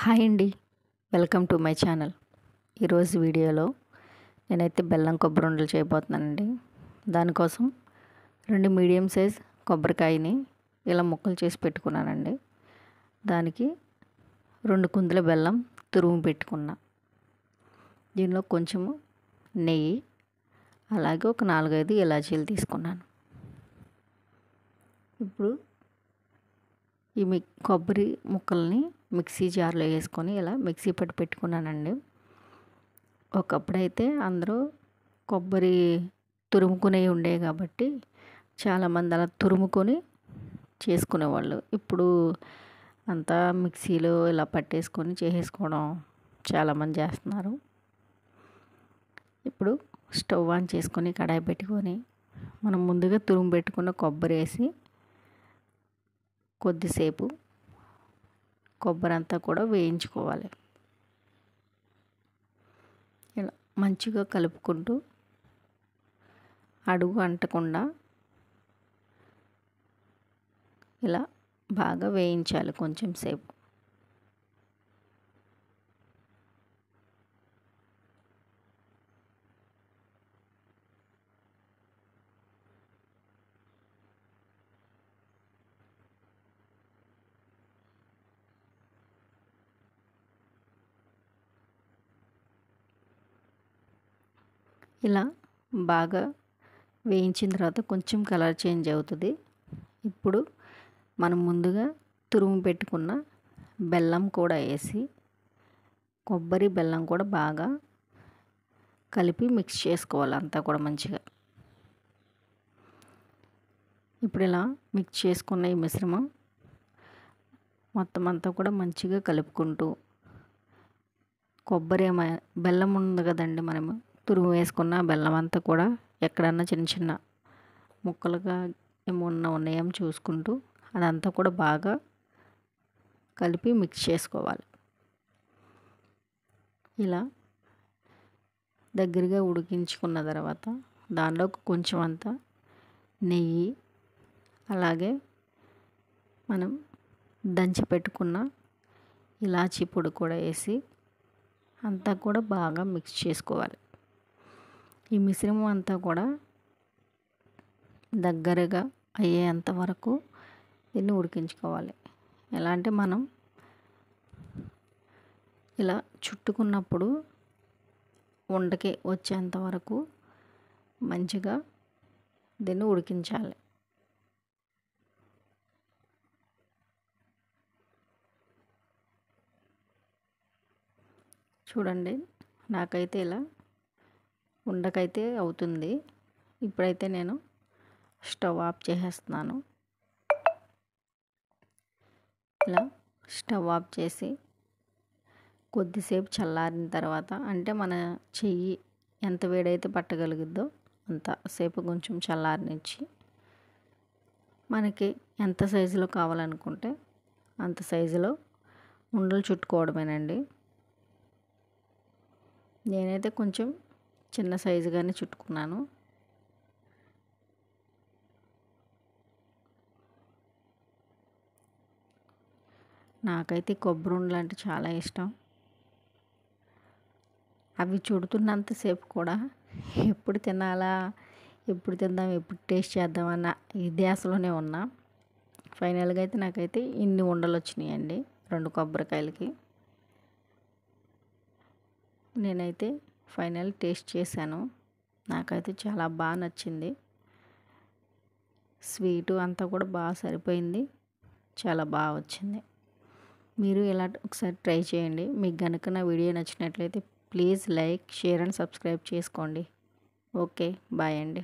Hi అండి. Welcome to my channel. ఈరోజు వీడియోలో నేనైతే బెల్లం కొబ్బరి ఉండలు చేయబోతున్నానండి. దానికోసం 2 మీడియం సైజ్ కొబ్బరికాయని ఇలా ముక్కలు చేసి పెట్టుకున్నానండి. దానికి 2 కుందుల బెల్లం తురుము పెట్టుకున్నా. దీనిలో కొంచెము నెయ్యి, అలాగే ఒక 4-5 ఇలాచీలు తీసుకున్నాను. ఇప్పుడు ఈ కొబ్బరి ముక్కల్ని మిక్సీ జార్లో వేసుకొని ఇలా మిక్సీ పట్టి పెట్టుకున్నానండి. ఒకప్పుడైతే అందరూ కొబ్బరి తురుముకునేవి ఉండేవి కాబట్టి చాలామంది అలా తురుముకొని చేసుకునేవాళ్ళు. ఇప్పుడు అంతా మిక్సీలో ఇలా పట్టేసుకొని చేసేసుకోవడం చాలామంది చేస్తున్నారు. ఇప్పుడు స్టవ్ ఆన్ చేసుకొని కడాయి పెట్టుకొని మనం ముందుగా తురుము పెట్టుకున్న కొబ్బరి వేసి కొద్దిసేపు కొబ్బరి అంతా కూడా వేయించుకోవాలి. ఇలా మంచిగా కలుపుకుంటూ అడుగు అంటకుండా ఇలా బాగా వేయించాలి కొంచెం సేపు. ఇలా బాగా వేయించిన తర్వాత కొంచెం కలర్ చేంజ్ అవుతుంది. ఇప్పుడు మనం ముందుగా తురుము పెట్టుకున్న బెల్లం కూడా వేసి కొబ్బరి బెల్లం కూడా బాగా కలిపి మిక్స్ చేసుకోవాలి అంతా కూడా మంచిగా. ఇప్పుడు ఇలా మిక్స్ చేసుకున్న ఈ మిశ్రమం మొత్తం అంతా కూడా మంచిగా కలుపుకుంటూ కొబ్బరి బెల్లం ఉంది కదండి, మనము తురుము వేసుకున్న బెల్లం అంతా కూడా ఎక్కడన్నా చిన్న చిన్న ముక్కలుగా ఏమన్నా ఉన్నాయేమో చూసుకుంటూ అదంతా కూడా బాగా కలిపి మిక్స్ చేసుకోవాలి. ఇలా దగ్గరగా ఉడికించుకున్న తర్వాత దానిలో కొంచెం అంతా నెయ్యి, అలాగే మనం దంచి పెట్టుకున్న ఇలాచీ పొడి కూడా వేసి అంతా కూడా బాగా మిక్స్ చేసుకోవాలి. ఈ మిశ్రమం అంతా కూడా దగ్గరగా అయ్యేంత వరకు దీన్ని ఉడికించుకోవాలి. ఎలా అంటే మనం ఇలా చుట్టుకున్నప్పుడు ఉండకి వచ్చేంత వరకు మంచిగా దీన్ని ఉడికించాలి. చూడండి, నాకైతే ఇలా ఉండకైతే అవుతుంది. ఇప్పుడైతే నేను స్టవ్ ఆఫ్ చేసేస్తున్నాను. ఇలా స్టవ్ ఆఫ్ చేసి కొద్దిసేపు చల్లారిన తర్వాత, అంటే మన చెయ్యి ఎంత వేడైతే పట్టగలుగుద్దో అంతసేపు కొంచెం చల్లారనిచ్చి మనకి ఎంత సైజులో కావాలనుకుంటే అంత సైజులో ఉండలు చుట్టుకోవడమేనండి. నేనైతే కొంచెం చిన్న సైజుగానే చుట్టుకున్నాను. నాకైతే కొబ్బరి ఉండలు అంటే చాలా ఇష్టం. అవి చుడుతున్నంతసేపు కూడా ఎప్పుడు తినాలా, ఎప్పుడు తిందాం, ఎప్పుడు టేస్ట్ చేద్దామన్న ఈ ధ్యాసలోనే ఉన్నా. ఫైనల్గా అయితే నాకైతే ఇన్ని ఉండలు వచ్చినాయండి 2 కొబ్బరికాయలకి. నేనైతే ఫైనల్ టేస్ట్ చేశాను. నాకైతే చాలా బాగా నచ్చింది. స్వీటు అంతా కూడా బాగా సరిపోయింది, చాలా బాగా వచ్చింది. మీరు ఇలా ఒకసారి ట్రై చేయండి. మీకు కనుక నా వీడియో నచ్చినట్లయితే please like, share and subscribe చేసుకోండి. ఓకే, బాయ్ అండి.